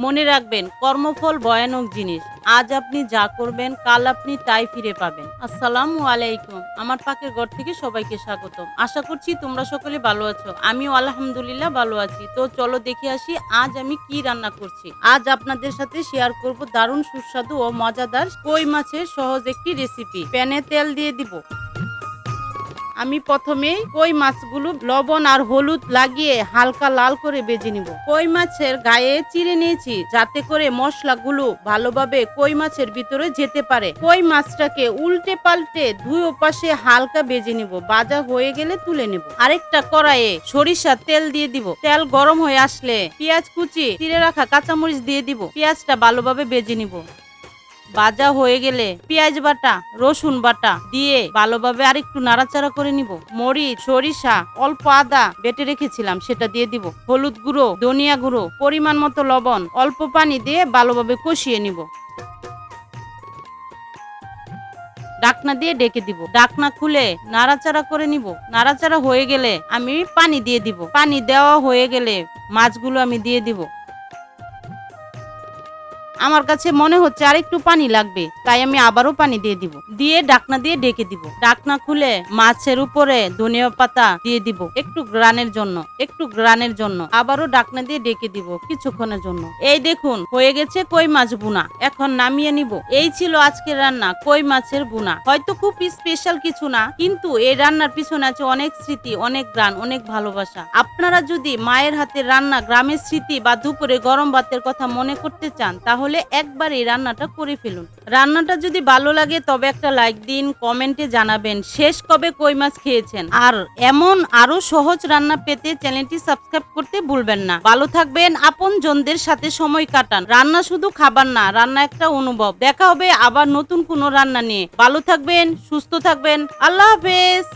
মনে রাখবেন, কর্মফল ভয়ানক জিনিস। আজ আপনি যা করবেন কাল আপনি তাই ফিরে পাবেন। আসসালামু আলাইকুম। আমার পাকের ঘর থেকে সবাইকে স্বাগতম। আশা করছি তোমরা সকলে ভালো আছো। আমিও আলহামদুলিল্লাহ ভালো আছি। তো চলো দেখে আসি আজ আমি কি রান্না করছি। আজ আপনাদের সাথে শেয়ার করব দারুণ সুস্বাদু ও মজাদার কই মাছের সহজ একটি রেসিপি। প্যানে তেল দিয়ে দিব। আমি প্রথমে কই মাছগুলো লবণ আর হলুদ লাগিয়ে হালকা লাল করে ভেজে নিব। কই মাছের গায়ে চিড়ে নিয়েছি যাতে করে মশলাগুলো ভালোভাবে কই মাছের ভিতরে যেতে পারে। কই মাছটাকে উল্টে পাল্টে দুই ওপাশে হালকা ভেজে নিব। ভাজা হয়ে গেলে তুলে নেব। আরেকটা কড়াইয়ে সরিষার তেল দিয়ে দিব। তেল গরম হয়ে আসলে পেঁয়াজ কুচি চিড়ে রাখা কাঁচামরিচ দিয়ে দিব। পেঁয়াজটা ভালোভাবে ভেজে নিব। ভাজা হয়ে গেলে পেঁয়াজ বাটা রসুন বাটা দিয়ে ভালোভাবে আরেকটু নাড়াচাড়া করে নিব। মরিচ সরিষা অল্প আদা বেটে রেখেছিলাম সেটা দিয়ে দিব। হলুদ গুঁড়ো ধনিয়া গুঁড়ো পরিমাণ মতো লবণ অল্প পানি দিয়ে ভালোভাবে কষিয়ে নিব। ঢাকনা দিয়ে ডেকে দিব। ঢাকনা খুলে নাড়াচাড়া করে নিব। নাড়াচাড়া হয়ে গেলে আমি পানি দিয়ে দিব। পানি দেওয়া হয়ে গেলে মাছগুলো আমি দিয়ে দিব। আমার কাছে মনে হচ্ছে আর একটু পানি লাগবে, তাই আমি আবারও পানি দিয়ে দিব। দিয়ে ঢাকনা দিয়ে ডেকে দিব। ঢাকনা খুলে মাছের উপরে ধনিয়া পাতা দিয়ে দিব একটু গ্রানের জন্য আবারও ঢাকনা দিয়ে ডেকে দিব কিছুক্ষণের জন্য। এই দেখুন হয়ে গেছে কই মাছ ভুনা। এখন নামিয়ে নিব। এই ছিল আজকের রান্না, কই মাছের ভুনা। হয়তো খুব স্পেশাল কিছু না, কিন্তু এই রান্নার পিছনে আছে অনেক স্মৃতি, অনেক গান, অনেক ভালোবাসা। আপনারা যদি মায়ের হাতের রান্না, গ্রামের স্মৃতি বা দুপুরে গরম ভাতের কথা মনে করতে চান তাহলে একবার এই রান্নাটা করে ফেলুন। রান্নাটা যদি ভালো লাগে তবে একটা লাইক দিন, কমেন্টে জানাবেন শেষ কবে কই মাছ খেয়েছেন। আর এমন আরো সহজ রান্না পেতে চ্যানেলটি সাবস্ক্রাইব করতে ভুলবেন না। ভালো থাকবেন, আপনজনদের সাথে সময় কাটান। রান্না শুধু খাবার না, রান্না একটা অনুভব। দেখা হবে আবার নতুন কোনো রান্না নিয়ে। ভালো থাকবেন, সুস্থ থাকবেন। আল্লাহ হাফেজ।